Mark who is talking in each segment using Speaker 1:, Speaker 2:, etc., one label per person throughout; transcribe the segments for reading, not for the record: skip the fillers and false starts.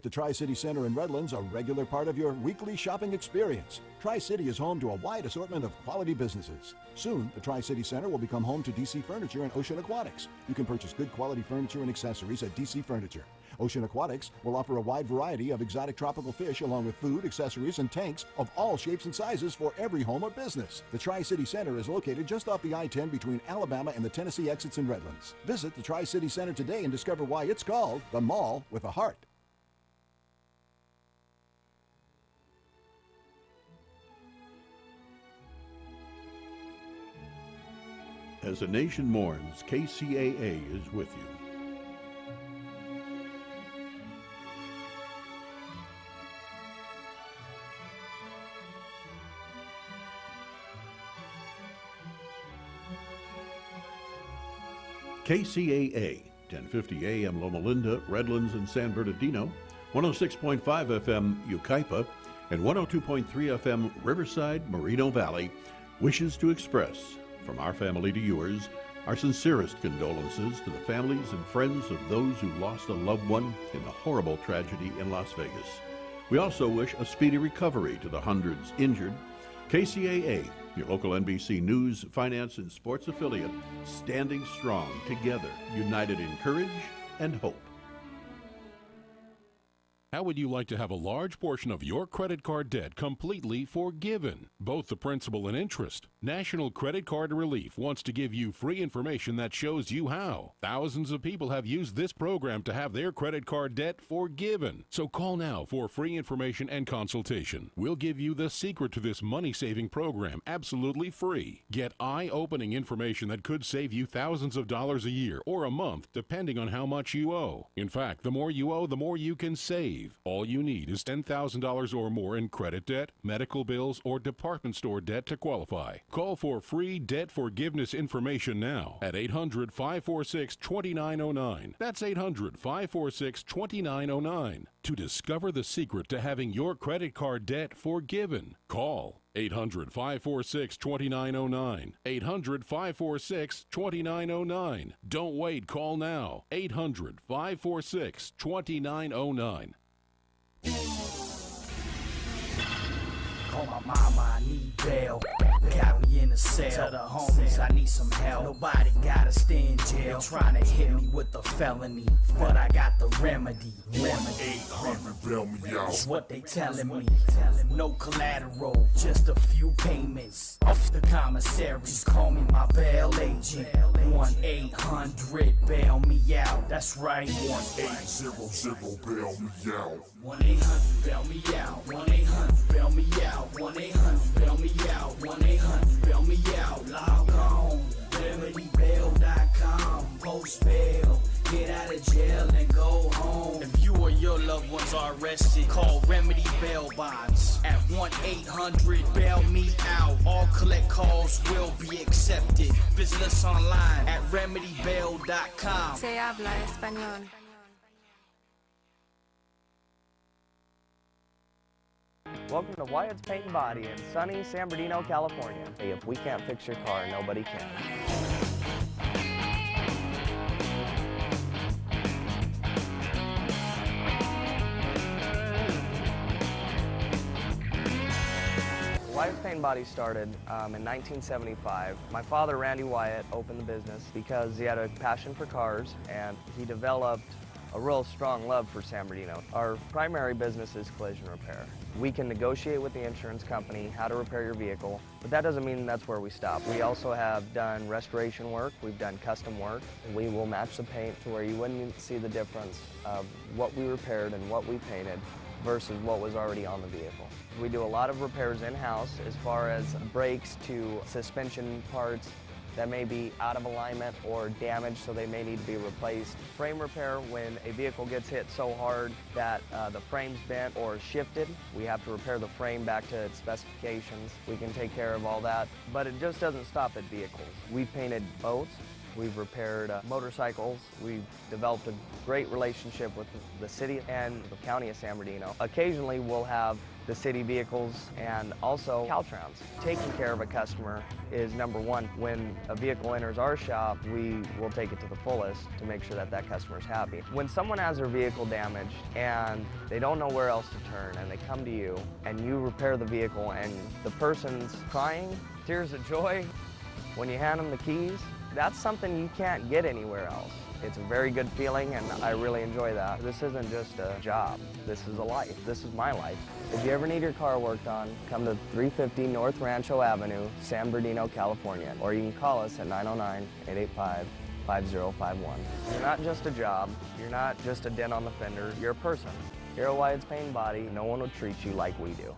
Speaker 1: the Tri-City Center in Redlands a regular part of your weekly shopping experience. Tri-City is home to a wide assortment of quality businesses. Soon, the Tri-City Center will become home to DC Furniture and Ocean Aquatics. You can purchase good quality furniture and accessories at DC Furniture. Ocean Aquatics will offer a wide variety of exotic tropical fish along with food, accessories, and tanks of all shapes and sizes for every home or business. The Tri-City Center is located just off the I-10 between Alabama and the Tennessee exits in Redlands. Visit the Tri-City Center today and discover why it's called the Mall with a Heart.
Speaker 2: As the nation mourns, KCAA is with you. KCAA, 1050 AM Loma Linda, Redlands, and San Bernardino, 106.5 FM Yucaipa, and 102.3 FM Riverside, Moreno Valley, wishes to express, from our family to yours, our sincerest condolences to the families and friends of those who lost a loved one in the horrible tragedy in Las Vegas. We also wish a speedy recovery to the hundreds injured. KCAA, your local NBC News, finance, and sports affiliate, standing strong together, united in courage and hope.
Speaker 3: How would you like to have a large portion of your credit card debt completely forgiven, both the principal and interest? National Credit Card Relief wants to give you free information that shows you how. Thousands of people have used this program to have their credit card debt forgiven. So call now for free information and consultation. We'll give you the secret to this money-saving program absolutely free. Get eye-opening information that could save you thousands of dollars a year or a month, depending on how much you owe. In fact, the more you owe, the more you can save. All you need is $10,000 or more in credit debt, medical bills, or department store debt to qualify. Call for free debt forgiveness information now at 800-546-2909. That's 800-546-2909. To discover the secret to having your credit card debt forgiven, call 800-546-2909. 800-546-2909. Don't wait, call now. 800-546-2909.
Speaker 4: Call my mama, I need bail. Got me in a cell. Tell the homies I need some help. Nobody gotta stay in jail. They trying to hit me with the felony, but I got the remedy.
Speaker 5: 1-800 bail me out.
Speaker 4: That's what they telling me. No collateral, just a few payments. Off the commissary, just call me my bail agent. 1-800 bail me out. That's right.
Speaker 5: 1-800 bail me out.
Speaker 4: 1-800 bail me out. 1-800 bail me out. 1-800 bail me out. 1-800 bail me out. Log on, remedybail.com. Post bail, get out of jail and go home. If you or your loved ones are arrested, call Remedy Bail Bonds at 1-800 bail me out. All collect calls will be accepted. Visit us online at remedybail.com.
Speaker 6: Se habla español.
Speaker 7: Welcome to Wyatt's Paint and Body in sunny San Bernardino, California. Hey, if we can't fix your car, nobody can. Wyatt's Paint and Body started in 1975. My father, Randy Wyatt, opened the business because he had a passion for cars, and he developed a real strong love for San Bernardino. Our primary business is collision repair. We can negotiate with the insurance company how to repair your vehicle, but that doesn't mean that's where we stop. We also have done restoration work, we've done custom work. We will match the paint to where you wouldn't see the difference of what we repaired and what we painted versus what was already on the vehicle. We do a lot of repairs in-house as far as brakes to suspension parts that may be out of alignment or damaged, so they may need to be replaced. Frame repair, when a vehicle gets hit so hard that the frame's bent or shifted, we have to repair the frame back to its specifications. We can take care of all that, but it just doesn't stop at vehicles. We've painted boats, We've repaired motorcycles. We've developed a great relationship with the city and the county of San Bernardino. Occasionally we'll have the city vehicles and also Caltrans. Taking care of a customer is number one. When a vehicle enters our shop, we will take it to the fullest to make sure that that customer is happy. When someone has their vehicle damaged and they don't know where else to turn and they come to you and you repair the vehicle and the person's crying, tears of joy, when you hand them the keys, that's something you can't get anywhere else. It's a very good feeling and I really enjoy that. This isn't just a job, this is a life. This is my life. If you ever need your car worked on, come to 350 North Rancho Avenue, San Bernardino, California, or you can call us at 909-885-5051. You're not just a job, you're not just a dent on the fender, you're a person. You're a Wyatt's Paint Body, no one will treat you like we do.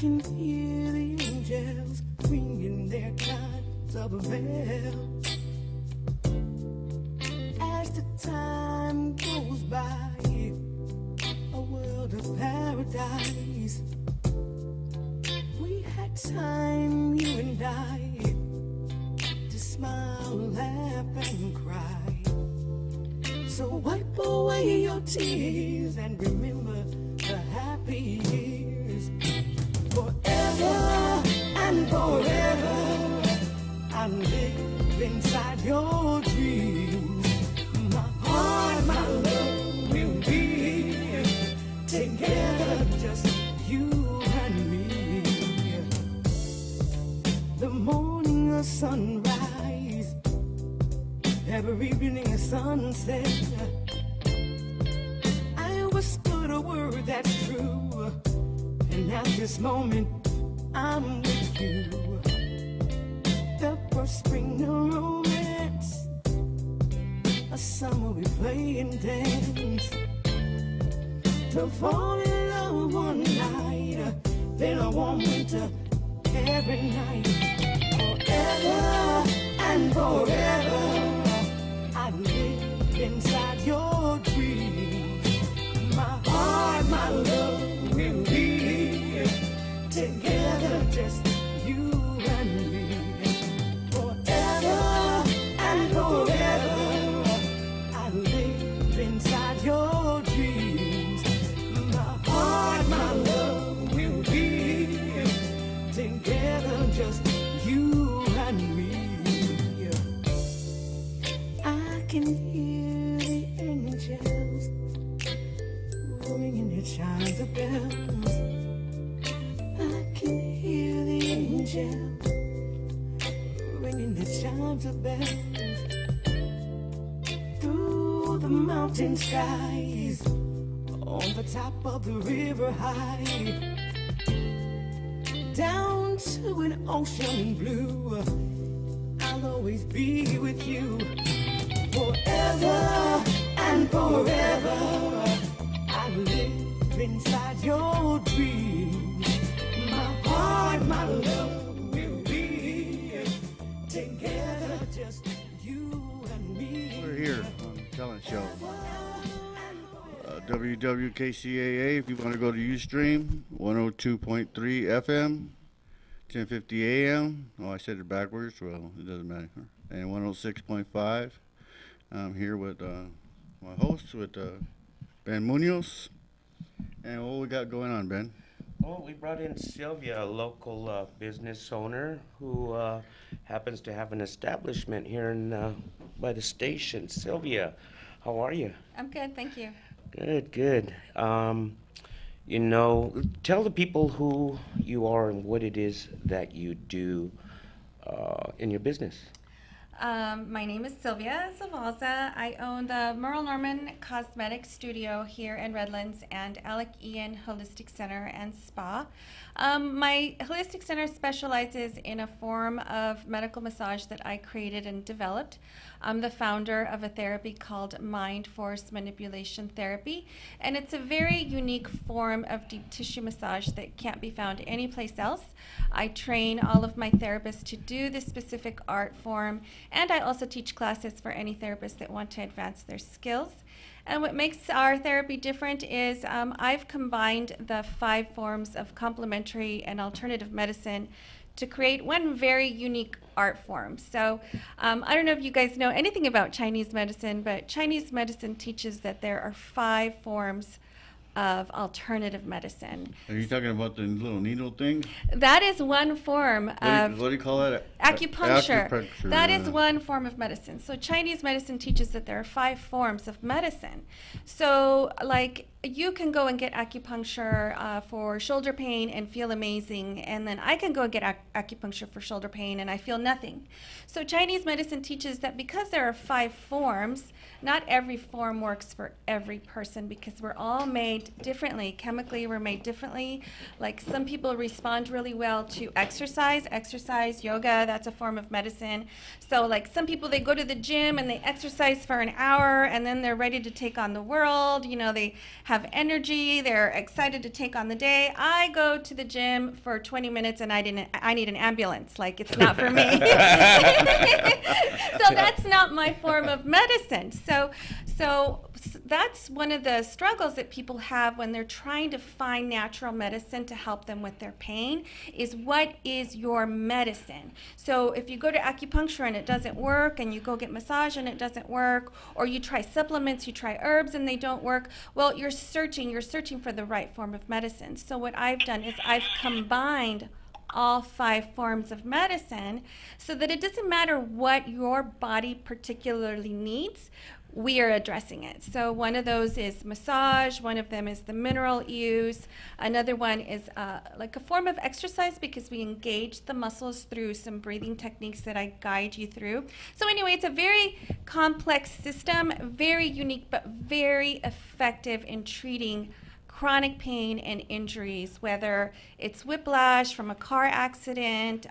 Speaker 6: can hear the angels ringing their chimes of a bell. As the time goes by, a world of paradise. We had time, you and I, to smile, laugh, and cry. So wipe away your tears and remember the happy years. Forever and forever, I live inside your dreams. My heart, my love will be together, just you and me. The morning, the sunrise, every evening, a sunset. I whispered a word that's true, and at this moment, I'm with you. The first spring of romance, a summer we play and dance, to fall in love one night, then a warm winter every night. Forever and forever, I live inside your dreams. My heart, my love will be together, just you and me. Forever and forever, I live inside your dreams. My heart, my love will be together, just you and me. I can hear the angels ringing their chimes of bells. I can hear the angels ringing their chimes of bells. Through the mountain skies, on the top of the river high, down to an ocean blue, I'll always be with you. Forever and forever, I live inside your dreams. My heart, my love will be together, just you and me.
Speaker 8: We're here on the talent show. WWKCAA, if you want to go to Ustream, 102.3 FM, 1050 AM. Oh, I said it backwards. Well, it doesn't matter. And 106.5. I'm here with my host, with Ben Munoz. And what we got going on, Ben?
Speaker 9: Well, we brought in Sylvia, a local business owner who happens to have an establishment here in by the station. Sylvia, how are you?
Speaker 10: I'm good, thank you.
Speaker 9: Good, good. You know, tell the people who you are and what it is that you do in your business.
Speaker 10: My name is Sylvia Zavalza. I own the Merle Norman Cosmetic Studio here in Redlands and Alec Ian Holistic Center and Spa. My holistic center specializes in a form of medical massage that I created and developed. I'm the founder of a therapy called Mind Force Manipulation Therapy, and it's a very unique form of deep tissue massage that can't be found anyplace else. I train all of my therapists to do this specific art form, and I also teach classes for any therapists that want to advance their skills. And what makes our therapy different is I've combined the 5 forms of complementary and alternative medicine to create one very unique art form. So I don't know if you guys know anything about Chinese medicine, but Chinese medicine teaches that there are 5 forms of alternative medicine.
Speaker 8: Are you talking about the little needle thing?
Speaker 10: That is one form of...
Speaker 8: What do you call that?
Speaker 10: Acupuncture. That is one form of medicine. So Chinese medicine teaches that there are 5 forms of medicine. So like you can go and get acupuncture for shoulder pain and feel amazing, and then I can go and get acupuncture for shoulder pain and I feel nothing. So Chinese medicine teaches that because there are 5 forms, not every form works for every person because we're all made differently. Chemically, we're made differently. Like some people respond really well to exercise, yoga, that's a form of medicine. So like some people, they go to the gym and they exercise for an hour and then they're ready to take on the world. You know, they have energy, they're excited to take on the day. I go to the gym for 20 minutes and I need an ambulance. Like, it's not for me. So that's not my form of medicine. So that's one of the struggles that people have when they're trying to find natural medicine to help them with their pain, is what is your medicine? So if you go to acupuncture and it doesn't work, and you go get massage and it doesn't work, or you try supplements, you try herbs and they don't work, well, you're searching for the right form of medicine. So what I've done is I've combined all 5 forms of medicine so that it doesn't matter what your body particularly needs, we are addressing it. So one of those is massage, one of them is the mineral use, another one is like a form of exercise because we engage the muscles through some breathing techniques that I guide you through. So anyway, it's a very complex system, very unique, but very effective in treating chronic pain and injuries, whether it's whiplash from a car accident,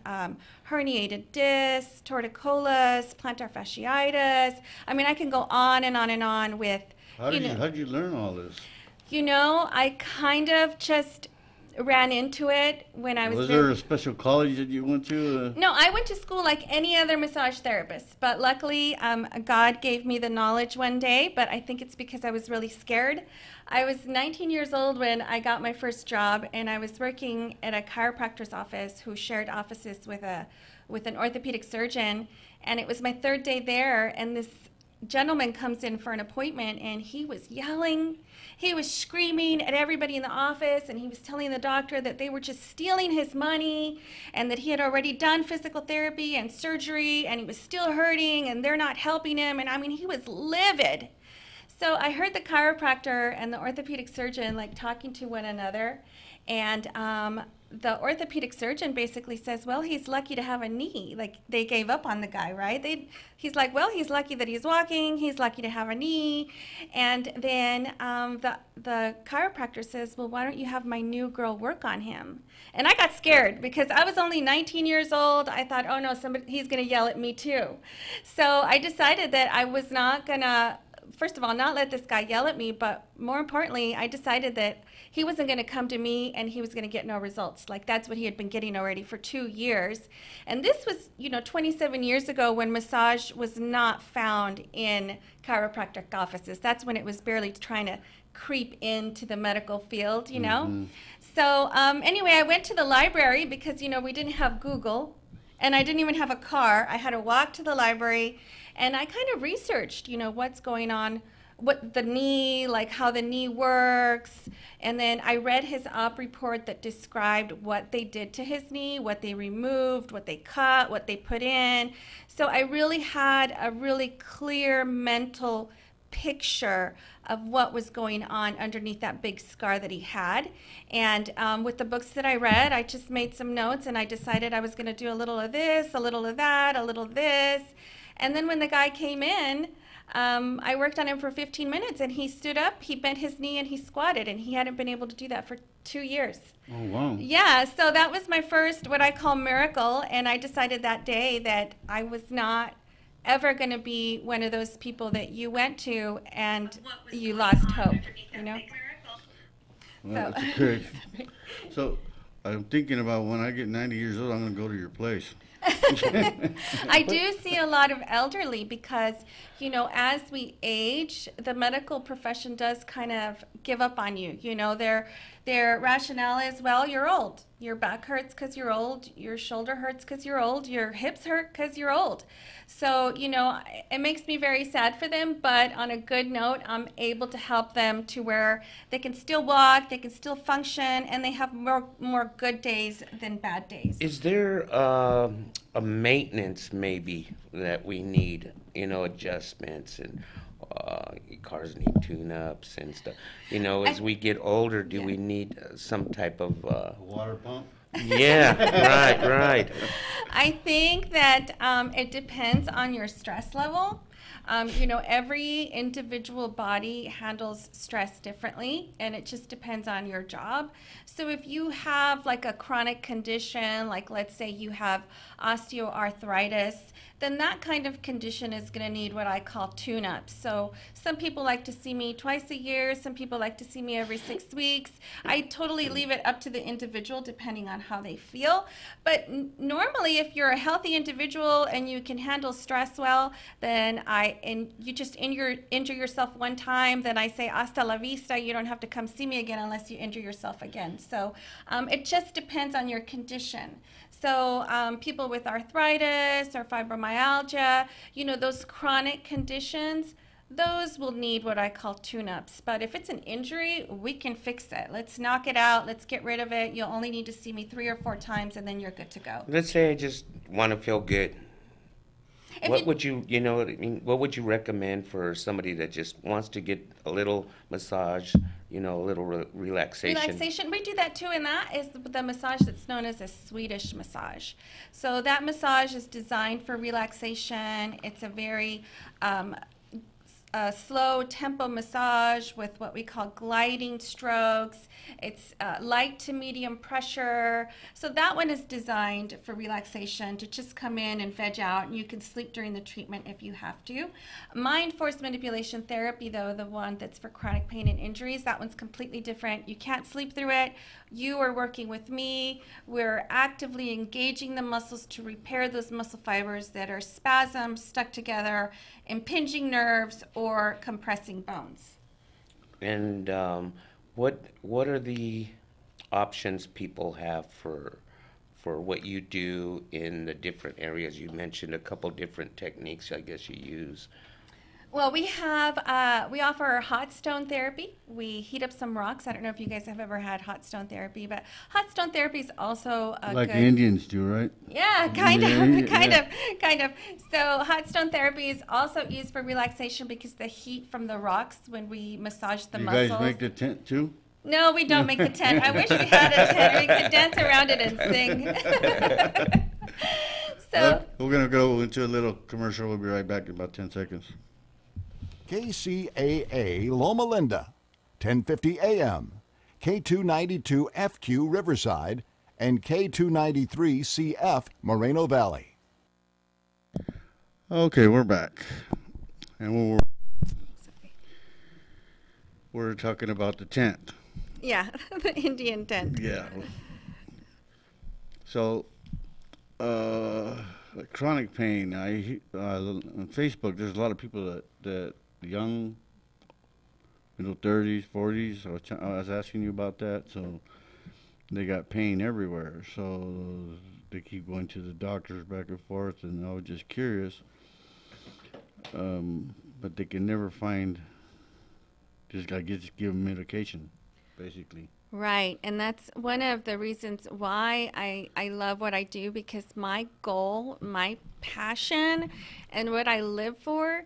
Speaker 10: herniated discs, torticollis, plantar fasciitis. I mean, I can go on and on and on with,
Speaker 8: How did you learn all this?
Speaker 10: You know, I kind of just ran into it when I was
Speaker 8: Was there a special college that you went to?
Speaker 10: No, I went to school like any other massage therapist, but luckily God gave me the knowledge one day, but I think it's because I was really scared. I was 19 years old when I got my first job, and I was working at a chiropractor's office who shared offices with an orthopedic surgeon, and it was my 3rd day there, and this gentleman comes in for an appointment, and he was yelling, he was screaming at everybody in the office, and he was telling the doctor that they were just stealing his money and that he had already done physical therapy and surgery and he was still hurting and they're not helping him. And I mean, he was livid. So I heard the chiropractor and the orthopedic surgeon like talking to one another, and the orthopedic surgeon basically says, well, he's lucky to have a knee. Like, they gave up on the guy, right? He's like, well, he's lucky that he's walking. He's lucky to have a knee. And then the chiropractor says, well, why don't you have my new girl work on him? And I got scared because I was only 19 years old. I thought, oh, no, he's going to yell at me too. So I decided that I was not going to, first of all, not let this guy yell at me, but more importantly, I decided that he wasn't going to come to me and he was going to get no results. Like, that's what he had been getting already for 2 years. And this was, 27 years ago when massage was not found in chiropractic offices. That's when it was barely trying to creep into the medical field,
Speaker 8: Mm-hmm.
Speaker 10: So anyway, I went to the library because, we didn't have Google, and I didn't even have a car. I had to walk to the library, and I kind of researched, what's going on, what the knee, like how the knee works. And then I read his op report that described what they did to his knee, what they removed, what they cut, what they put in. So I really had a really clear mental picture of what was going on underneath that big scar that he had. And with the books that I read, I just made some notes, and I decided I was going to do a little of this, a little of that, a little of this. And then when the guy came in, I worked on him for 15 minutes, and he stood up, he bent his knee, and he squatted, and he hadn't been able to do that for 2 years.
Speaker 8: Oh, wow.
Speaker 10: Yeah, so that was my first, what I call miracle, and I decided that day that I was not ever going to be one of those people that you went to and you lost hope,
Speaker 8: Well, that's great. So I'm thinking about when I get 90 years old, I'm going to go to your place.
Speaker 10: I do see a lot of elderly because, as we age, the medical profession does kind of give up on you. Their rationale is, well, you're old. Your back hurts because you're old. Your shoulder hurts because you're old. Your hips hurt because you're old. So, it makes me very sad for them, but on a good note, I'm able to help them to where they can still walk, they can still function, and they have more good days than bad days.
Speaker 9: Is there a maintenance maybe that we need, adjustments, and cars need tune-ups and stuff? As we get older, do we need some type of...
Speaker 8: water pump?
Speaker 9: Yeah, right.
Speaker 10: I think that it depends on your stress level. Every individual body handles stress differently, and it just depends on your job. So if you have like a chronic condition, like let's say you have osteoarthritis, then that kind of condition is going to need what I call tune-ups. So some people like to see me twice a year. Some people like to see me every 6 weeks. I totally leave it up to the individual depending on how they feel. But normally, if you're a healthy individual and you can handle stress well, then you just injure yourself one time, then I say hasta la vista. You don't have to come see me again unless you injure yourself again. So it just depends on your condition. So people with arthritis or fibromyalgia, those chronic conditions, those will need what I call tune-ups. But if it's an injury, we can fix it. Let's knock it out. Let's get rid of it. You'll only need to see me 3 or 4 times, and then you're good to go.
Speaker 9: Let's say I just want to feel good. What would you recommend for somebody that just wants to get a little massage, a little relaxation?
Speaker 10: Relaxation, we do that too, and that is the massage that's known as a Swedish massage. So that massage is designed for relaxation. It's a very slow tempo massage with what we call gliding strokes. It's light to medium pressure. So that one is designed for relaxation, to just come in and veg out, and you can sleep during the treatment if you have to. Mind force manipulation therapy, though, the one that's for chronic pain and injuries, that one's completely different. You can't sleep through it. You are working with me. We're actively engaging the muscles to repair those muscle fibers that are spasmed, stuck together, impinging nerves, or compressing bones.
Speaker 9: And what are the options people have for what you do in the different areas? You mentioned a couple different techniques I guess you use.
Speaker 10: Well, we offer hot stone therapy. We heat up some rocks. I don't know if you guys have ever had hot stone therapy, but hot stone therapy is also
Speaker 8: like Indians do, right?
Speaker 10: Yeah, kind of. So hot stone therapy is also used for relaxation because the heat from the rocks when we massage the muscles.
Speaker 8: You guys make the tent too?
Speaker 10: No, we don't make the tent. I wish we had a tent. We could dance around it and sing. So
Speaker 8: we're going to go into a little commercial. We'll be right back in about 10 seconds.
Speaker 1: Kcaa Loma Linda, 1050 AM, K292 FQ Riverside, and K293 CF Moreno Valley.
Speaker 8: Okay, we're back. And we're talking about the tent.
Speaker 10: Yeah, the Indian tent.
Speaker 8: Yeah. So, chronic pain. On Facebook, there's a lot of people that young, middle 30s, 40s. I was asking you about that. So they got pain everywhere. So they keep going to the doctors back and forth, and I was just curious. But they can never find. Just give them medication, basically.
Speaker 10: Right, and that's one of the reasons why I love what I do, because my goal, my passion, and what I live for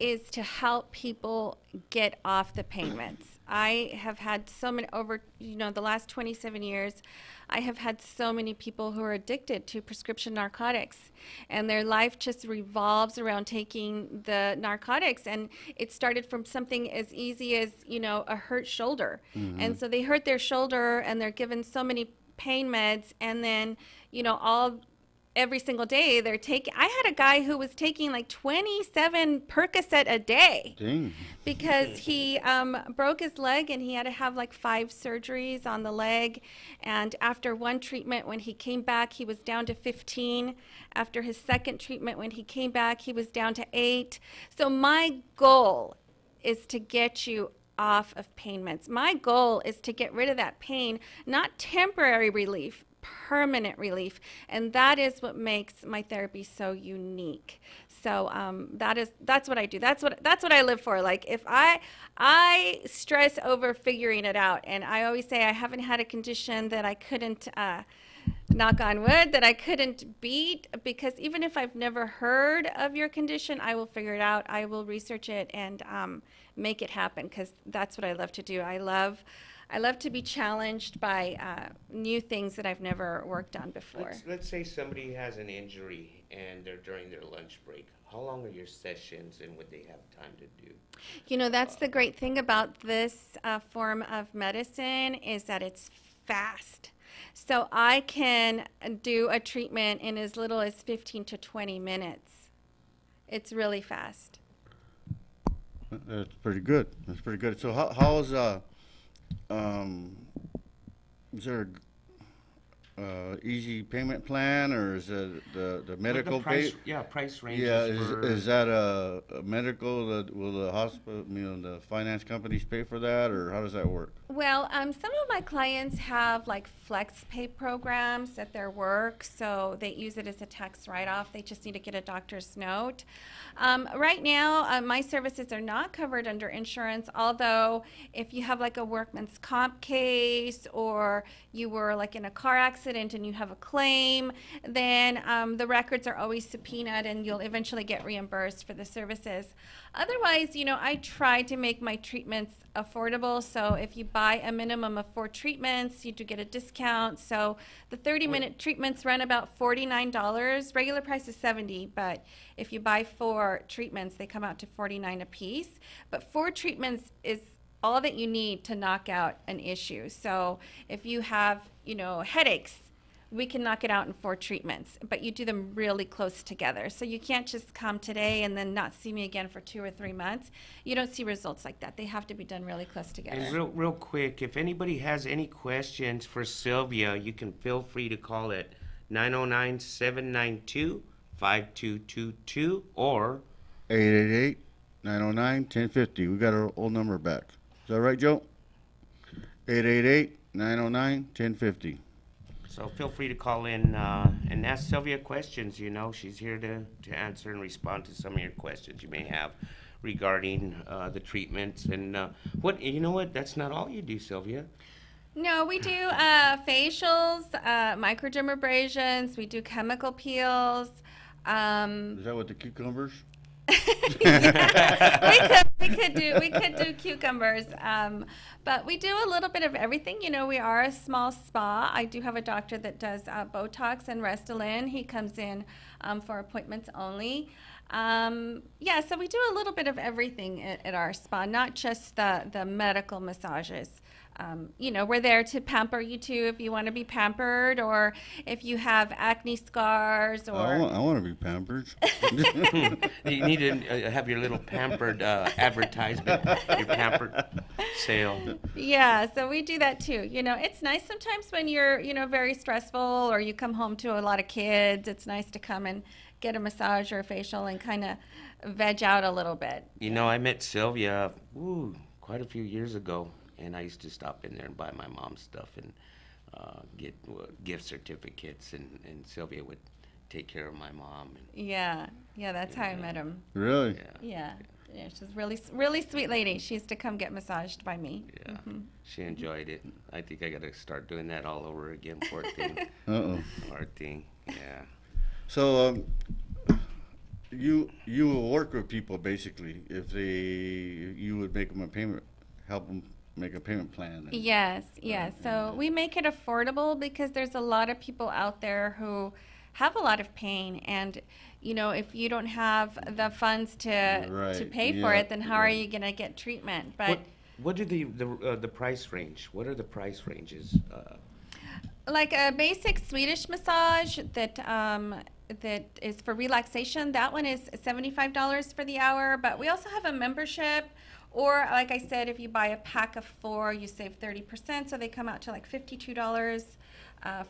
Speaker 10: is to help people get off the pain meds. I have had so many, over the last 27 years, I have had so many people who are addicted to prescription narcotics, and their life just revolves around taking the narcotics. And it started from something as easy as, a hurt shoulder. Mm-hmm. And so they hurt their shoulder and they're given so many pain meds, and then, every single day they're taking. I had a guy who was taking like 27 Percocet a day.
Speaker 8: Dang.
Speaker 10: Because he broke his leg and he had to have like 5 surgeries on the leg. And after one treatment, when he came back, he was down to 15. After his second treatment, when he came back, he was down to 8. So my goal is to get you off of pain meds. My goal is to get rid of that pain, not temporary relief, permanent relief, and that is what makes my therapy so unique. So that's what I do. That's what I live for. Like, if I stress over figuring it out, and I always say I haven't had a condition that I couldn't knock on wood, that I couldn't beat, because even if I've never heard of your condition, I will figure it out. I will research it and make it happen, because that's what I love to do. I love I love to be challenged by new things that I've never worked on before.
Speaker 9: Let's say somebody has an injury and they're during their lunch break. How long are your sessions, and would they have time to do?
Speaker 10: You know, that's the great thing about this form of medicine is that it's fast. So I can do a treatment in as little as 15 to 20 minutes. It's really fast.
Speaker 8: That's pretty good. That's pretty good. So how's is there a easy payment plan, or is it the medical
Speaker 9: price,
Speaker 8: pay?
Speaker 9: Yeah, price ranges.
Speaker 8: Yeah,
Speaker 9: for
Speaker 8: is that a medical? Will the hospital, the finance companies pay for that, or how does that work?
Speaker 10: Well, some of my clients have like flex pay programs at their work, so they use it as a tax write-off. They just need to get a doctor's note. Right now, my services are not covered under insurance, although if you have like a workman's comp case, or you were like in a car accident and you have a claim, then the records are always subpoenaed and you'll eventually get reimbursed for the services. Otherwise, I try to make my treatments affordable. So if you buy a minimum of 4 treatments, you do get a discount. So the 30-minute treatments run about $49. Regular price is $70, but if you buy 4 treatments, they come out to $49 a piece. But 4 treatments is all that you need to knock out an issue. So if you have, headaches, we can knock it out in 4 treatments, but you do them really close together. So you can't just come today and then not see me again for 2 or 3 months. You don't see results like that. They have to be done really close together.
Speaker 9: And real quick, if anybody has any questions for Sylvia, you can feel free to call at 909-792-5222 or
Speaker 8: 888-909-1050. We got our old number back. Is that right, Joe? 888-909-1050.
Speaker 9: So feel free to call in and ask Sylvia questions. She's here to answer and respond to some of your questions you may have regarding the treatments. And what? That's not all you do, Sylvia.
Speaker 10: No, we do facials, microdermabrasions. We do chemical peels.
Speaker 8: Is that what the cucumbers?
Speaker 10: Yeah, we could do cucumbers, but we do a little bit of everything. We are a small spa. I do have a doctor that does Botox and Restylane. He comes in for appointments only. So we do a little bit of everything at our spa, not just the medical massages. We're there to pamper you too if you want to be pampered, or if you have acne scars, or
Speaker 8: I want to be pampered.
Speaker 9: You need to have your little pampered advertisement, your pampered sale.
Speaker 10: Yeah, so we do that too. It's nice sometimes when you're, very stressful, or you come home to a lot of kids. It's nice to come and get a massage or a facial and kind of veg out a little bit.
Speaker 9: I met Sylvia quite a few years ago. And I used to stop in there and buy my mom's stuff and get gift certificates, and Sylvia would take care of my mom.
Speaker 10: Yeah, that's how I met him.
Speaker 8: Really?
Speaker 10: Yeah, she's a really sweet lady. She used to come get massaged by me.
Speaker 9: Yeah, She enjoyed it. I think I got to start doing that all over again, poor thing. Poor thing, yeah.
Speaker 8: So you will work with people basically if you would make them a payment, help them make a payment plan.
Speaker 10: Yes. So we make it affordable because there's a lot of people out there who have a lot of pain, and if you don't have the funds to pay for it, then how are you going to get treatment? But
Speaker 9: what are the price range? What are the price ranges?
Speaker 10: Like a basic Swedish massage that is for relaxation, that one is $75 for the hour, but we also have a membership. Or, like I said, if you buy a pack of 4, you save 30%, so they come out to like $52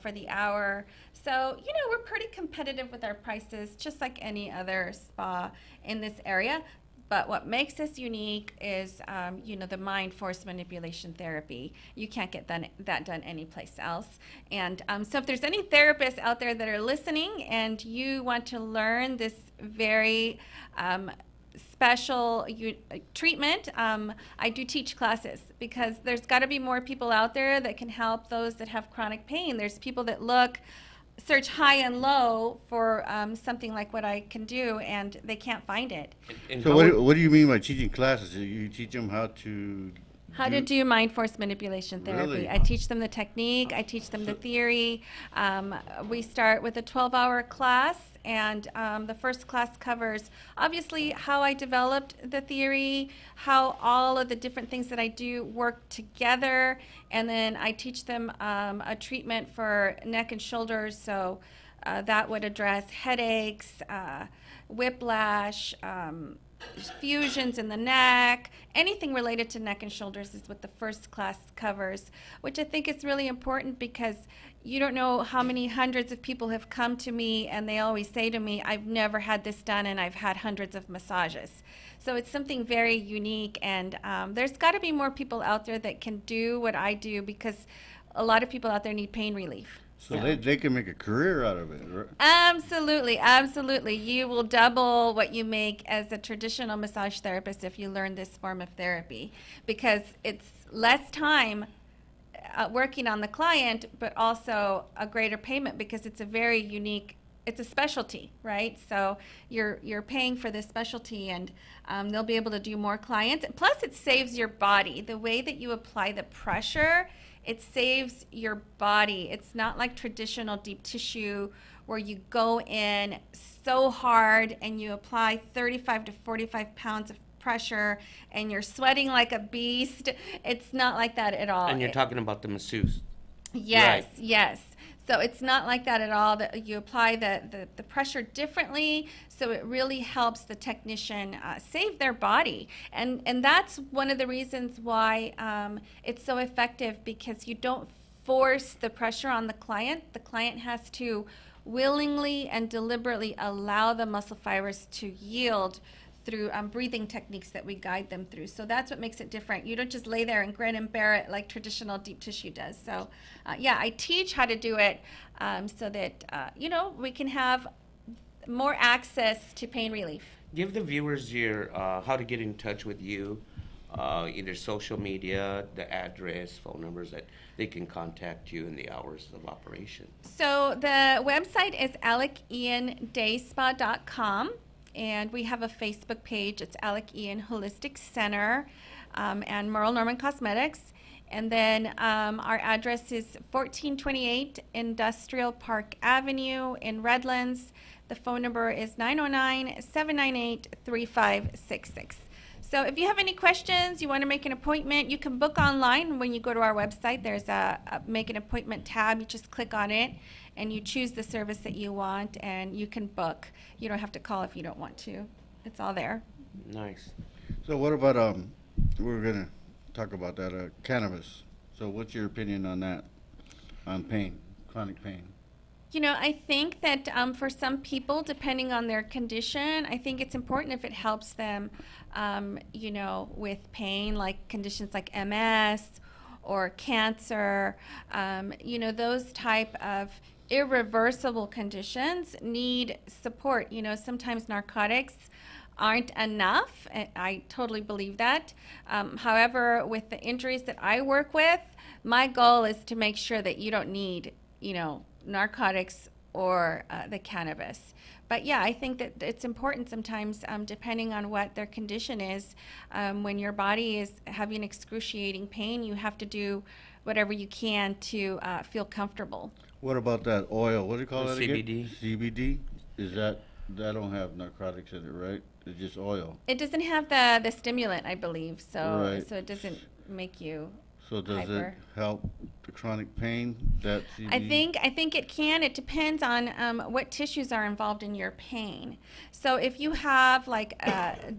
Speaker 10: for the hour. So, we're pretty competitive with our prices, just like any other spa in this area. But what makes us unique is, the mind force manipulation therapy. You can't get that done anyplace else. And so if there's any therapists out there that are listening and you want to learn this very special treatment, I do teach classes because there's got to be more people out there that can help those that have chronic pain. There's people that search high and low for something like what I can do, and they can't find it.
Speaker 8: So what do you mean by teaching classes? You teach them how to
Speaker 10: How to do mind force manipulation therapy.
Speaker 8: Really?
Speaker 10: I teach them the technique, I teach them the theory. We start with a 12-hour class, and the first class covers obviously how I developed the theory, how all of the different things that I do work together, and then I teach them a treatment for neck and shoulders. So that would address headaches, whiplash, fusions in the neck, anything related to neck and shoulders is what the first class covers, which I think is really important because you don't know how many hundreds of people have come to me and they always say to me, I've never had this done and I've had hundreds of massages. So it's something very unique, and there's got to be more people out there that can do what I do because a lot of people out there need pain relief.
Speaker 8: So they can make a career out of it, right?
Speaker 10: Absolutely, absolutely. You will double what you make as a traditional massage therapist if you learn this form of therapy, because it's less time working on the client, but also a greater payment because it's a very unique, it's a specialty, right? So you're paying for this specialty, and they'll be able to do more clients. Plus, it saves your body. The way that you apply the pressure, it saves your body. It's not like traditional deep tissue where you go in so hard and you apply 35 to 45 pounds of pressure and you're sweating like a beast. It's not like that at all.
Speaker 9: And you're talking about the masseuse.
Speaker 10: Yes,
Speaker 9: Right.
Speaker 10: yes. So it's not like that at all. That you apply the pressure differently, so it really helps the technician save their body. And that's one of the reasons why it's so effective, because you don't force the pressure on the client. The client has to willingly and deliberately allow the muscle fibers to yield through breathing techniques that we guide them through. So that's what makes it different. You don't just lay there and grin and bear it like traditional deep tissue does. So yeah, I teach how to do it so that, we can have more access to pain relief.
Speaker 9: Give the viewers your how to get in touch with you, either social media, the address, phone numbers that they can contact you, and the hours of operation.
Speaker 10: So the website is AlecIanDaySpa.com. And we have a Facebook page. It's Alec Ian Holistic Center and Merle Norman Cosmetics. And then our address is 1428 Industrial Park Avenue in Redlands. The phone number is 909-798-3566. So if you have any questions, you want to make an appointment, you can book online. When you go to our website, there's a make an appointment tab. You just click on it and you choose the service that you want, and you can book. You don't have to call if you don't want to. It's all there.
Speaker 9: Nice.
Speaker 8: So what about we're gonna talk about that cannabis. So what's your opinion on that, on pain, chronic pain?
Speaker 10: I think that for some people, depending on their condition, I think it's important if it helps them, with pain, like conditions like MS or cancer, those type of irreversible conditions need support. Sometimes narcotics aren't enough. I totally believe that. However, with the injuries that I work with, my goal is to make sure that you don't need, narcotics or the cannabis. But yeah, I think that it's important sometimes, depending on what their condition is, when your body is having excruciating pain, you have to do whatever you can to feel comfortable.
Speaker 8: What about that oil? What do you call that again?
Speaker 9: CBD.
Speaker 8: CBD? Is that don't have narcotics in it, right? It's just oil.
Speaker 10: It doesn't have the stimulant, I believe, so
Speaker 8: Right.
Speaker 10: so it doesn't make you
Speaker 8: So does
Speaker 10: hyper.
Speaker 8: it help the chronic pain? That CBD?
Speaker 10: I think it can. It depends on what tissues are involved in your pain. So if you have like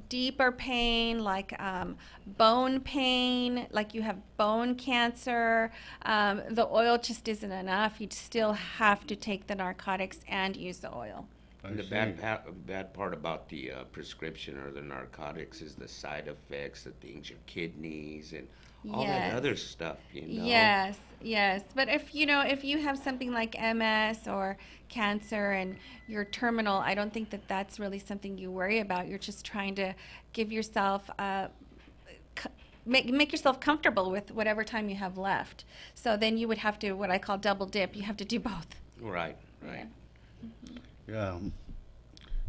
Speaker 10: deeper pain, like bone pain, like you have bone cancer, the oil just isn't enough. You still have to take the narcotics and use the oil.
Speaker 9: And the bad part about the prescription or the narcotics is the side effects, the things, your kidneys and all that other stuff,
Speaker 10: Yes, yes. But if you have something like MS or cancer and you're terminal, I don't think that that's really something you worry about. You're just trying to give yourself make yourself comfortable with whatever time you have left. So then you would have to, what I call double dip. You have to do both.
Speaker 9: Right.
Speaker 10: Yeah.
Speaker 8: Yeah.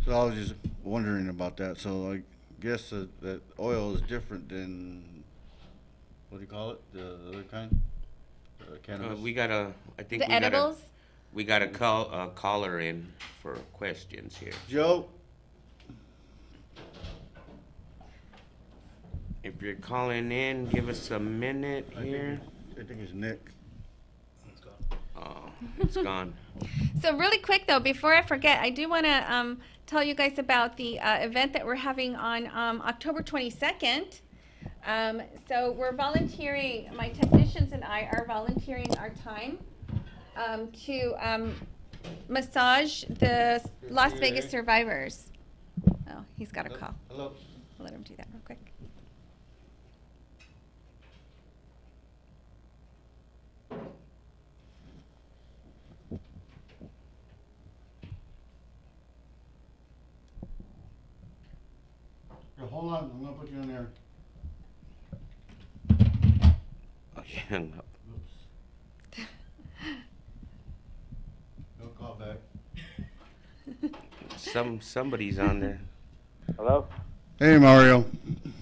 Speaker 8: So I was just wondering about that. So I guess that oil is different than what do you call it? The other kind? Cannabis?
Speaker 9: We got a, I think
Speaker 10: The
Speaker 9: we got
Speaker 10: edibles?
Speaker 9: we got a caller in for questions here.
Speaker 8: Joe?
Speaker 9: If you're calling in, give us a minute here.
Speaker 8: I think it's Nick.
Speaker 9: Oh, it's gone.
Speaker 10: So really quick though, before I forget, I do want to tell you guys about the event that we're having on October 22nd. So we're volunteering, my technicians and I are volunteering our time to massage the Las Vegas survivors. Oh, he's got a call.
Speaker 8: Hello.
Speaker 10: I'll let him do that real quick.
Speaker 8: Here, hold on, I'm gonna put you in there.
Speaker 9: Oh, you hung up.
Speaker 8: Oops. No call back.
Speaker 9: Somebody's on there.
Speaker 11: Hello?
Speaker 8: Hey, Mario.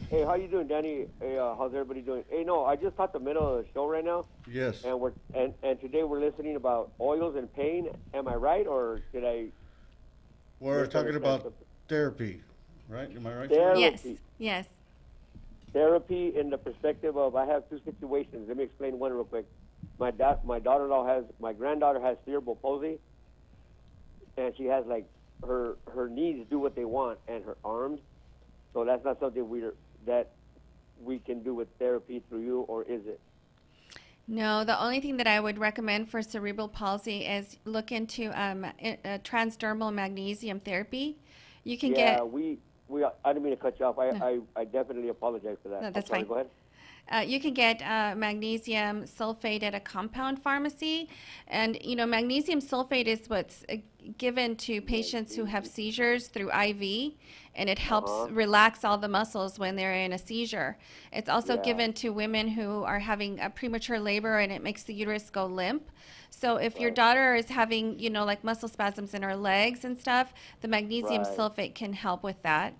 Speaker 11: Hey, how you doing, Danny? Hey, how's everybody doing? Hey, no, I just caught the middle of the show right now.
Speaker 8: Yes.
Speaker 11: And and today we're listening about oils and pain. Am I right, or did I?
Speaker 8: We're talking about therapy, right? Am I right?
Speaker 11: Therapy.
Speaker 10: Yes, yes.
Speaker 11: Therapy in the perspective of, I have two situations. Let me explain one real quick. My daughter-in-law my granddaughter has cerebral palsy, and she has like her knees do what they want and her arms. So that's not something that we can do with therapy through you, or is it?
Speaker 10: No, the only thing that I would recommend for cerebral palsy is look into transdermal magnesium therapy. You can get.
Speaker 11: I didn't mean to cut you off. I definitely apologize for that.
Speaker 10: No, that's
Speaker 11: sorry,
Speaker 10: fine.
Speaker 11: Go ahead.
Speaker 10: You can get magnesium sulfate at a compound pharmacy. And, you know, magnesium sulfate is what's given to patients who have seizures through IV, and it helps relax all the muscles when they're in a seizure. It's also given to women who are having a premature labor, and it makes the uterus go limp. So if your daughter is having, you know, like muscle spasms in her legs and stuff, the magnesium sulfate can help with that.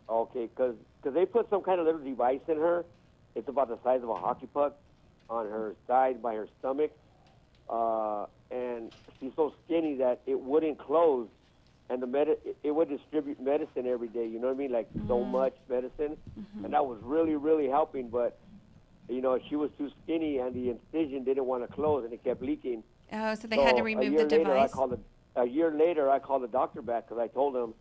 Speaker 11: Okay, because they put some kind of little device in her. It's about the size of a hockey puck on her side by her stomach. And she's so skinny that it wouldn't close. And it would distribute medicine every day, you know what I mean? Like so much medicine. And that was really, really helping. But, you know, she was too skinny and the incision didn't want to close and it kept leaking.
Speaker 10: Oh, so they had to remove the device?
Speaker 11: A year later, I called the doctor back because I told him,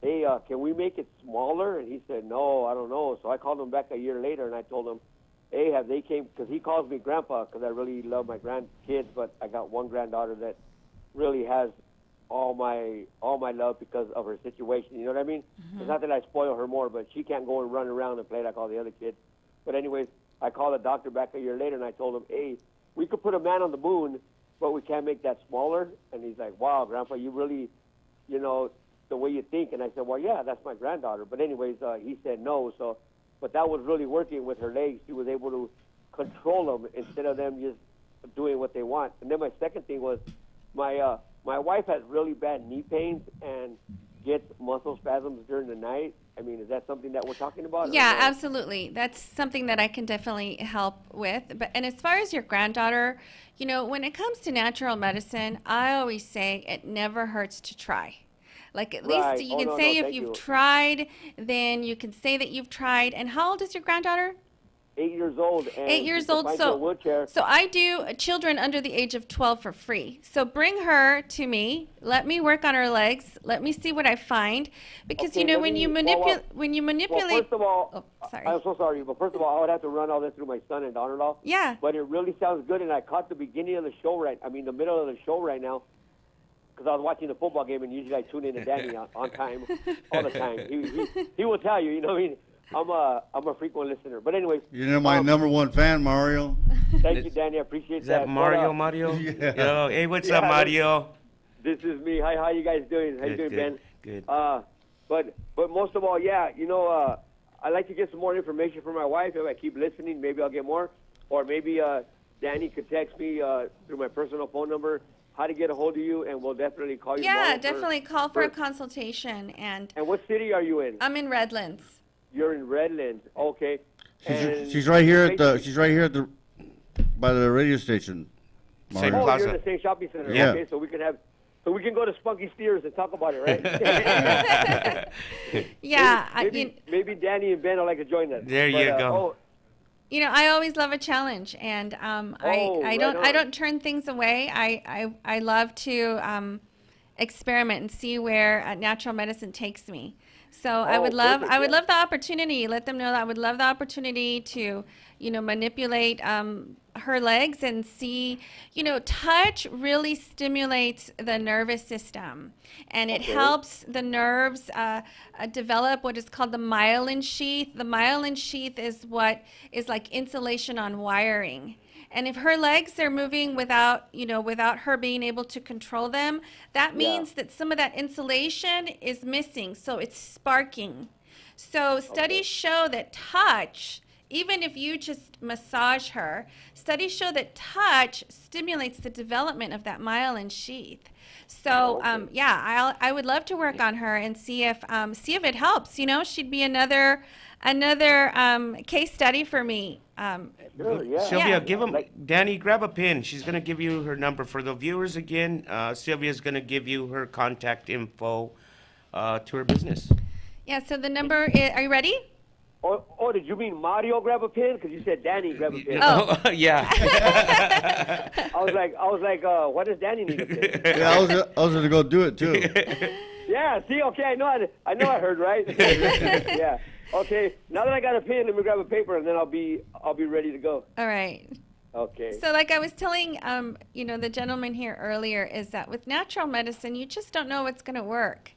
Speaker 11: hey, can we make it smaller? And he said, no, I don't know. So I called him back a year later, and I told him, hey, have they came, because he calls me grandpa because I really love my grandkids, but I got one granddaughter that really has all my love because of her situation. You know what I mean? It's not that I spoil her more, but she can't go and run around and play like all the other kids. But anyways, I called the doctor back a year later, and I told him, hey, we could put a man on the moon, but we can't make that smaller. And he's like, wow, Grandpa, you really, you know, the way you think. And I said, well, yeah, that's my granddaughter. But anyways, he said no. So, but that was really working with her legs. She was able to control them instead of them just doing what they want. And then my second thing was my wife has really bad knee pains and gets muscle spasms during the night. I mean, is that something that we're talking about?
Speaker 10: Yeah, absolutely. That's something that I can definitely help with. And as far as your granddaughter, you know, when it comes to natural medicine, I always say it never hurts to try. Like, at least you can say if you've tried, then you can say that you've tried. And how old is your granddaughter?
Speaker 11: 8 years old. And
Speaker 10: 8 years old. So I do children under the age of 12 for free. So bring her to me. Let me work on her legs. Let me see what I find. Because, you know, when you manipulate.
Speaker 11: Well, first of all,
Speaker 10: oh, sorry.
Speaker 11: I'm so sorry, but first of all, I would have to run all this through my son and daughter-in-law.
Speaker 10: Yeah.
Speaker 11: But it really sounds good, and I caught the beginning of the show the middle of the show right now, because I was watching the football game, and usually I tune in to Danny on time, all the time. He will tell you, you know what I mean? I'm a frequent listener. But anyways.
Speaker 8: You know my number one fan, Mario.
Speaker 11: Thank you, Danny. I appreciate that.
Speaker 9: Is that Mario?
Speaker 8: Yeah.
Speaker 9: Yo, hey, what's up, Mario?
Speaker 11: This is me. Hi, how you guys doing? How you doing, Ben?
Speaker 9: Good.
Speaker 11: But most of all, yeah, you know, I'd like to get some more information from my wife. If I keep listening, maybe I'll get more. Or maybe Danny could text me through my personal phone number how to get a hold of you, and we'll definitely call you.
Speaker 10: Yeah, definitely call for a consultation. And
Speaker 11: what city are you in?
Speaker 10: I'm in Redlands.
Speaker 11: You're in Redlands, okay.
Speaker 8: She's right here at the by the radio station.
Speaker 9: Same
Speaker 11: Oh,
Speaker 9: plaza.
Speaker 11: you're in the same shopping center.
Speaker 8: Yeah.
Speaker 11: Okay, so we can go to Spunky Steers and talk about it, right?
Speaker 10: Yeah,
Speaker 11: maybe Danny and Ben would like to join us.
Speaker 9: There you go.
Speaker 11: Oh,
Speaker 10: I always love a challenge, and I don't turn things away. I love to experiment and see where natural medicine takes me. So I would love the opportunity. Let them know that I would love the opportunity to manipulate her legs and see. Touch really stimulates the nervous system, and it helps the nerves develop what is called the myelin sheath. The myelin sheath is what is like insulation on wiring. And if her legs are moving without her being able to control them, that means that some of that insulation is missing. So it's sparking. So studies show that touch, even if you just massage her, studies show that touch stimulates the development of that myelin sheath. So I would love to work on her and see if it helps. She'd be another case study for me.
Speaker 9: Sylvia, give him Danny. Grab a pen. She's gonna give you her number for the viewers again. Sylvia's gonna give you her contact info to her business.
Speaker 10: Yeah. So the number is. Are you ready?
Speaker 11: Oh, did you mean Mario grab a pen? Because you said Danny grab a pen.
Speaker 9: Oh, yeah.
Speaker 11: I was like, what does Danny need a pen?
Speaker 8: Yeah, I was gonna go do it too.
Speaker 11: Yeah. See, okay, I know I heard right. Yeah. Okay. Now that I got a pen, let me grab a paper, and then I'll be ready to go.
Speaker 10: All right.
Speaker 11: Okay.
Speaker 10: So like I was telling, the gentleman here earlier, is that with natural medicine, you just don't know what's going to work.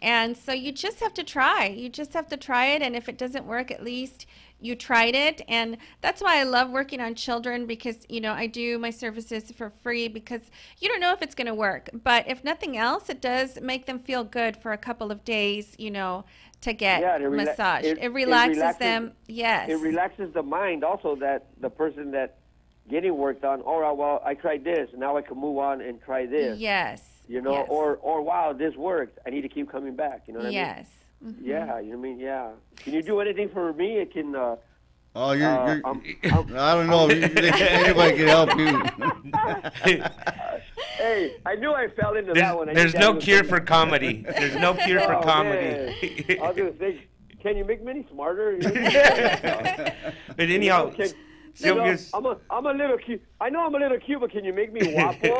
Speaker 10: And so you just have to try. You just have to try it. And if it doesn't work, at least you tried it. And that's why I love working on children, because, I do my services for free, because you don't know if it's going to work. But if nothing else, it does make them feel good for a couple of days, to get massaged. It relaxes them. Yes.
Speaker 11: It relaxes the mind also, that the person that getting worked on, all right, well, I tried this, now I can move on and try this.
Speaker 10: Yes.
Speaker 11: Yes. Or wow, this worked. I need to keep coming back. You know what I mean?
Speaker 10: Yes. Mm-hmm.
Speaker 11: Yeah, you know what I mean? Yeah. Can you do anything for me? It can.
Speaker 8: I don't know. Anybody can help you.
Speaker 11: Hey, I knew I fell into that one.
Speaker 9: There's no cure for comedy. There's no cure for comedy.
Speaker 11: I was going to say, can you make me any smarter?
Speaker 9: But anyhow, Sylvia's...
Speaker 11: I'm a little cute. I know I'm a little cute, but can you make me waffle?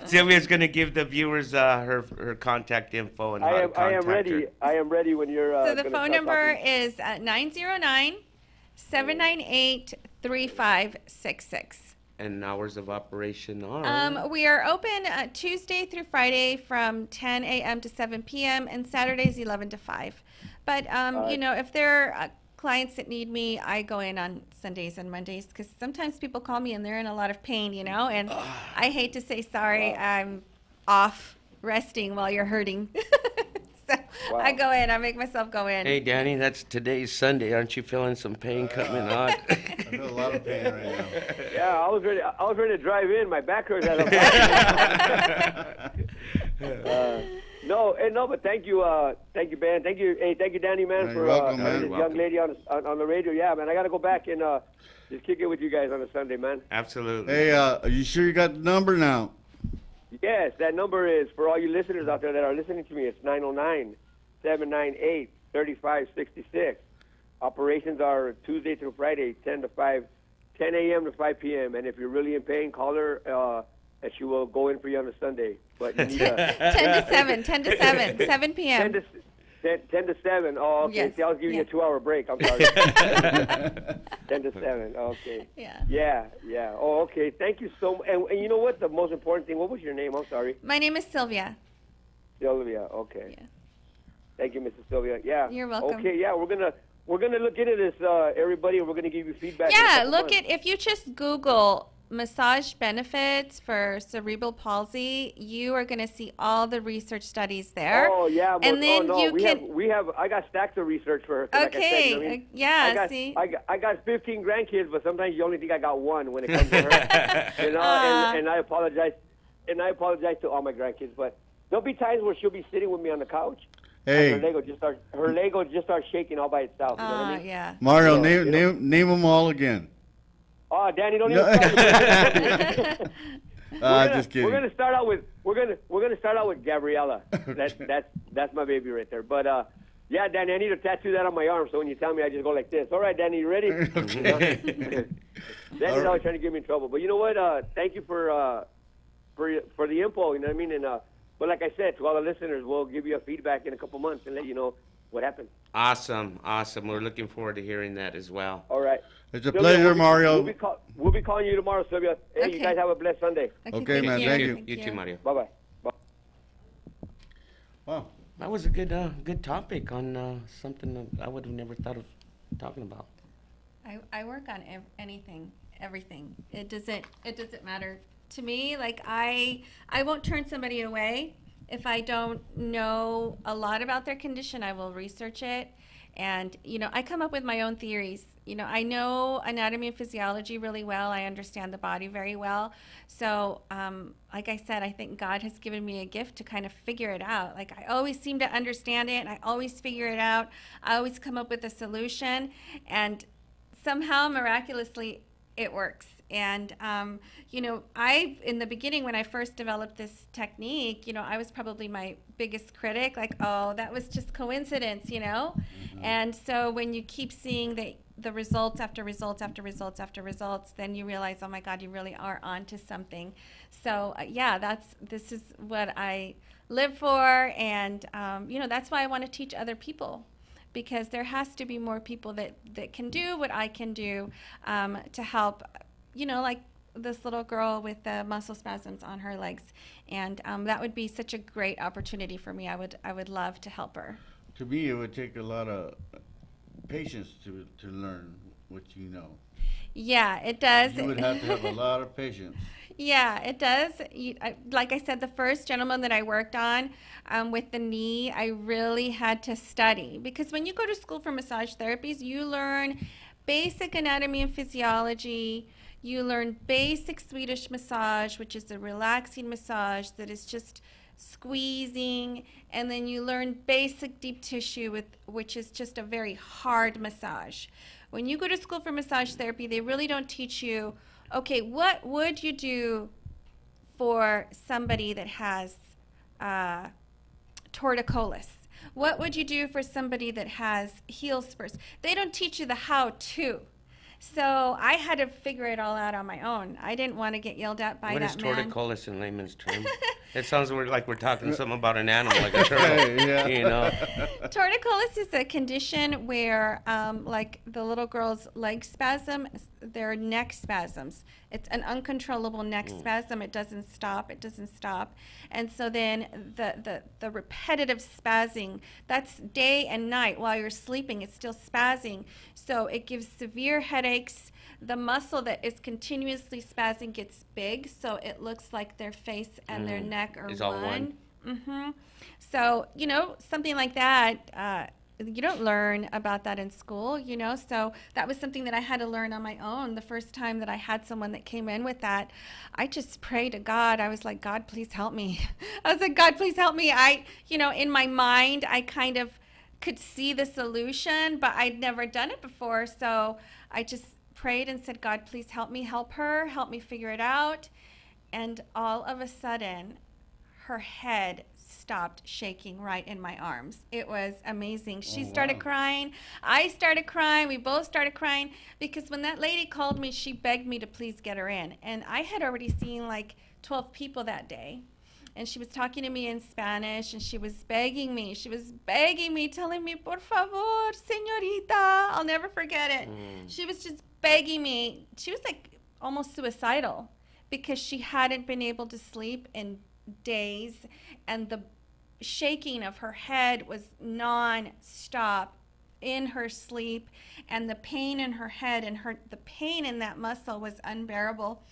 Speaker 10: Sylvia's
Speaker 9: going to give the viewers her contact info and how to contact
Speaker 11: I am ready.
Speaker 9: her.
Speaker 11: I am ready when you're.
Speaker 10: So the phone number is 909-798-3566.
Speaker 9: And hours of operation are?
Speaker 10: We are open Tuesday through Friday from 10 a.m. to 7 p.m. and Saturdays 11 to 5. But, if there are clients that need me, I go in on Sundays and Mondays, because sometimes people call me and they're in a lot of pain, and I hate to say sorry, I'm off resting while you're hurting. So I go in, I make myself go in.
Speaker 9: Hey, Danny, today's Sunday. Aren't you feeling some pain coming on?
Speaker 8: I feel a lot of pain right now.
Speaker 11: Yeah, I was ready to drive in. My back hurts. No, but thank you, Ben. Thank you, Danny, man, for
Speaker 8: welcome, man.
Speaker 11: this young lady on the radio. Yeah, man, I got to go back and just kick it with you guys on a Sunday, man.
Speaker 9: Absolutely.
Speaker 8: Hey, are you sure you got the number now?
Speaker 11: Yes, that number is, for all you listeners out there that are listening to me, it's 909-798-3566. Operations are Tuesday through Friday, 10 a.m. to 5 p.m. And if you're really in pain, call her, and she will go in for you on a Sunday. But you need
Speaker 10: 10 to 7 p.m.
Speaker 11: 10 to 7. Oh, okay.
Speaker 10: Yes.
Speaker 11: See, I was giving you a 2-hour break. I'm sorry. 10 to 7. Okay. Yeah. Oh, okay. Thank you so much. And you know what? The most important thing, what was your name? I'm sorry.
Speaker 10: My name is Sylvia.
Speaker 11: Sylvia. Okay. Yeah. Thank you, Mrs. Sylvia. Yeah.
Speaker 10: You're welcome.
Speaker 11: Okay. Yeah, we're gonna look into this, everybody, and we're gonna give you feedback.
Speaker 10: Yeah. If you just Google massage benefits for cerebral palsy, you are going to see all the research studies there.
Speaker 11: Oh yeah,
Speaker 10: and then
Speaker 11: we have. I got stacks of research for her.
Speaker 10: Okay,
Speaker 11: like I said, you know what I mean?
Speaker 10: Yeah.
Speaker 11: I got 15 grandkids, but sometimes you only think I got one when it comes to her. And I apologize. And I apologize to all my grandkids, but there'll be times where she'll be sitting with me on the couch,
Speaker 8: Hey.
Speaker 11: And her leg will just start shaking all by itself. You know what I mean?
Speaker 10: Yeah.
Speaker 8: Mario,
Speaker 11: So,
Speaker 8: name them all again.
Speaker 11: Oh, Danny, don't even start.
Speaker 8: Just kidding.
Speaker 11: We're gonna start out with Gabriella. That's my baby right there. But yeah, Danny, I need to tattoo that on my arm. So when you tell me, I just go like this. All right, Danny, you ready?
Speaker 8: Okay.
Speaker 11: Danny's always trying to get me in trouble. But you know what? Thank you for the info. You know what I mean? And but like I said, to all the listeners, we'll give you a feedback in a couple months and let you know what happened.
Speaker 9: Awesome. We're looking forward to hearing that as well.
Speaker 11: All right.
Speaker 8: It's a pleasure, Mario.
Speaker 11: We'll be calling you tomorrow, Sylvia. Hey, you guys have a blessed Sunday.
Speaker 8: Okay, man. Thank you.
Speaker 9: You too, Mario.
Speaker 11: Bye-bye. Bye.
Speaker 8: Wow.
Speaker 9: That was a good topic on something that I would have never thought of talking about.
Speaker 10: I work on everything. It doesn't matter to me. Like I won't turn somebody away if I don't know a lot about their condition. I will research it, and I come up with my own theories. I know anatomy and physiology really well. I understand the body very well. So, like I said, I think God has given me a gift to kind of figure it out. Like I always seem to understand it, and I always figure it out. I always come up with a solution, and somehow, miraculously, it works. And, in the beginning, when I first developed this technique, I was probably my biggest critic, like, oh, that was just coincidence, And so when you keep seeing the results after results after results after results, then you realize, oh my God, you really are onto something. So, this is what I live for. And, that's why I want to teach other people, because there has to be more people that can do what I can do to help, like this little girl with the muscle spasms on her legs. And that would be such a great opportunity for me. I would love to help her.
Speaker 8: To me, it would take a lot of patience to learn what you know.
Speaker 10: Yeah, it does.
Speaker 8: You would have to have a lot of patience.
Speaker 10: Yeah, it does. Like I said, the first gentleman that I worked on with the knee, I really had to study, because when you go to school for massage therapies, you learn basic anatomy and physiology. You learn basic Swedish massage, which is a relaxing massage that is just squeezing, and then you learn basic deep tissue, which is just a very hard massage. When you go to school for massage therapy, they really don't teach you, okay, what would you do for somebody that has torticollis? What would you do for somebody that has heel spurs? They don't teach you the how-to. So I had to figure it all out on my own. I didn't want to get yelled at by that man.
Speaker 9: What is torticollis in layman's terms? It sounds like we're talking something about an animal, like a turtle.
Speaker 8: Yeah.
Speaker 10: Torticollis is a condition where, like the little girl's leg spasm, their neck spasms. It's an uncontrollable neck spasm. It doesn't stop. And so then the repetitive spazzing, that's day and night while you're sleeping, it's still spazzing. So it gives severe headaches. The muscle that is continuously spazzing gets big, so it looks like their face and their neck are
Speaker 9: It's all one.
Speaker 10: Mm-hmm. So, something like that, you don't learn about that in school, so that was something that I had to learn on my own. The first time that I had someone that came in with that, I just prayed to God. I was like, God, please help me. I was like, God, please help me. In my mind, I kind of could see the solution, but I'd never done it before. So I just prayed and said, God, please help me, help her, help me figure it out. And all of a sudden, her head stopped shaking right in my arms. It was amazing. She started crying. I started crying. We both started crying, because when that lady called me, she begged me to please get her in. And I had already seen like 12 people that day. And she was talking to me in Spanish, and she was begging me. She was begging me, telling me, por favor, señorita. I'll never forget it. She was just begging me. She was like almost suicidal, because she hadn't been able to sleep in days, and the shaking of her head was non-stop in her sleep, and the pain in her head and the pain in that muscle was unbearable.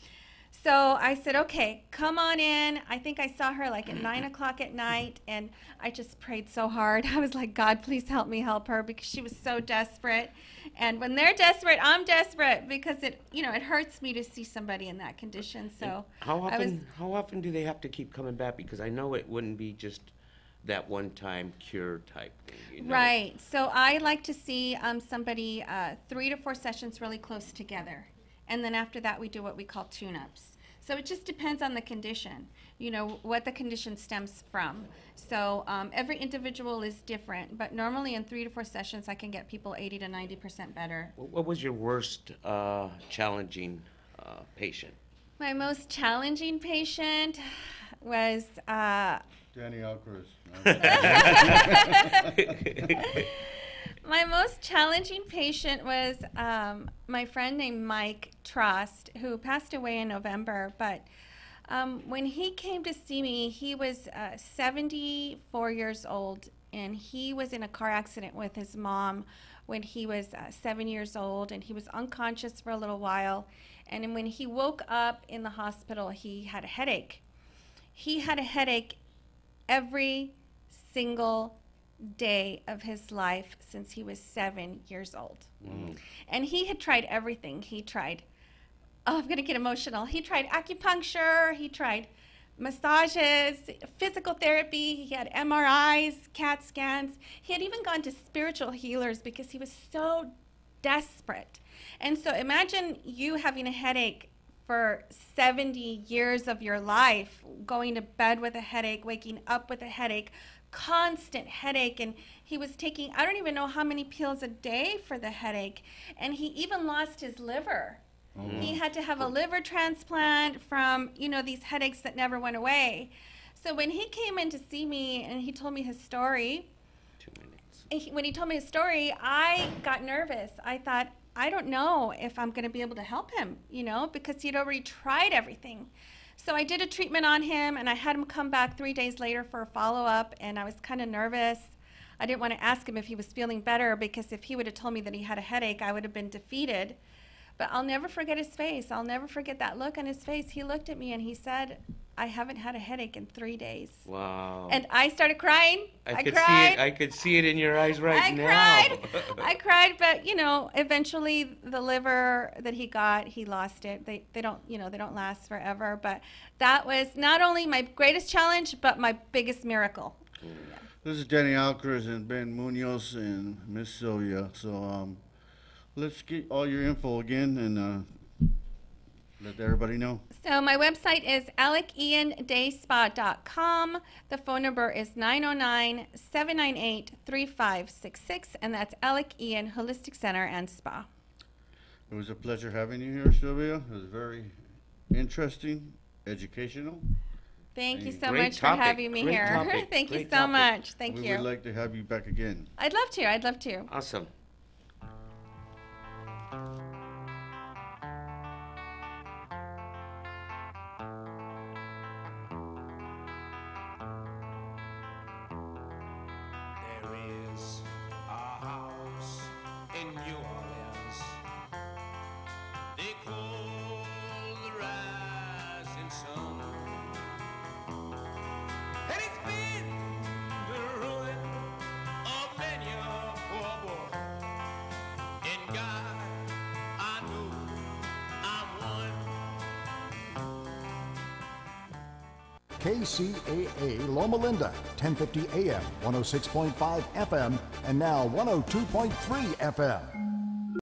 Speaker 10: So I said, okay, come on in. I think I saw her like at 9 o'clock at night, and I just prayed so hard. I was like, God, please help me help her, because she was so desperate. And when they're desperate, I'm desperate, because it hurts me to see somebody in that condition. So
Speaker 9: how often do they have to keep coming back? Because I know it wouldn't be just that one-time cure type thing, you know?
Speaker 10: Right. So I like to see somebody 3 to 4 sessions really close together. And then after that, we do what we call tune-ups. So it just depends on the condition, you know, what the condition stems from. So every individual is different, but normally in 3 to 4 sessions, I can get people 80 to 90% better.
Speaker 9: What was your worst challenging patient?
Speaker 10: My most challenging patient was
Speaker 8: Danny Alcruz.
Speaker 10: my most challenging patient was my friend named Mike Trost, who passed away in November. But when he came to see me, he was 74 years old, and he was in a car accident with his mom when he was 7 years old, and he was unconscious for a little while. And then when he woke up in the hospital, he had a headache. He had a headache every single day of his life since he was 7 years old. And he had tried everything. He tried, oh, I'm going to get emotional. He tried acupuncture. He tried massages, physical therapy. He had MRIs, CAT scans. He had even gone to spiritual healers because he was so desperate. And so imagine you having a headache for 70 years of your life, going to bed with a headache, waking up with a headache, constant headache. And he was taking, I don't even know how many pills a day for the headache. And he even lost his liver. He had to have a liver transplant from, you know, these headaches that never went away. So when he came in to see me and he told me his story,
Speaker 9: 2 minutes.
Speaker 10: when he told me his story, I got nervous. I thought, I don't know if I'm going to be able to help him, you know, because he'd already tried everything. So I did a treatment on him, and I had him come back 3 days later for a follow-up, and I was kind of nervous. I didn't want to ask him if he was feeling better, because if he would have told me that he had a headache, I would have been defeated. But I'll never forget his face. I'll never forget that look on his face. He looked at me and he said, I haven't had a headache in 3 days.
Speaker 9: Wow.
Speaker 10: And I started crying.
Speaker 9: I could
Speaker 10: cried.
Speaker 9: see it. I could see it in your eyes right now.
Speaker 10: I cried, but you know, eventually the liver that he got, he lost it. They don't, you know, they don't last forever. But that was not only my greatest challenge, but my biggest miracle. Yeah.
Speaker 8: This is Danny Alcruz and Ben Munoz and Miss Sylvia. So let's get all your info again and let everybody know.
Speaker 10: So my website is AlecIanDaySpa.com. The phone number is 909-798-3566, and that's Alec Ian Holistic Center and Spa.
Speaker 8: It was a pleasure having you here, Sylvia. It was very interesting, educational.
Speaker 10: Thank you so much for having me here. Thank you so much. Thank you.
Speaker 8: We would like to have you back again.
Speaker 10: I'd love to. I'd love to.
Speaker 9: Awesome.
Speaker 1: KCAA Loma Linda, 1050 AM, 106.5 FM, and now 102.3 FM.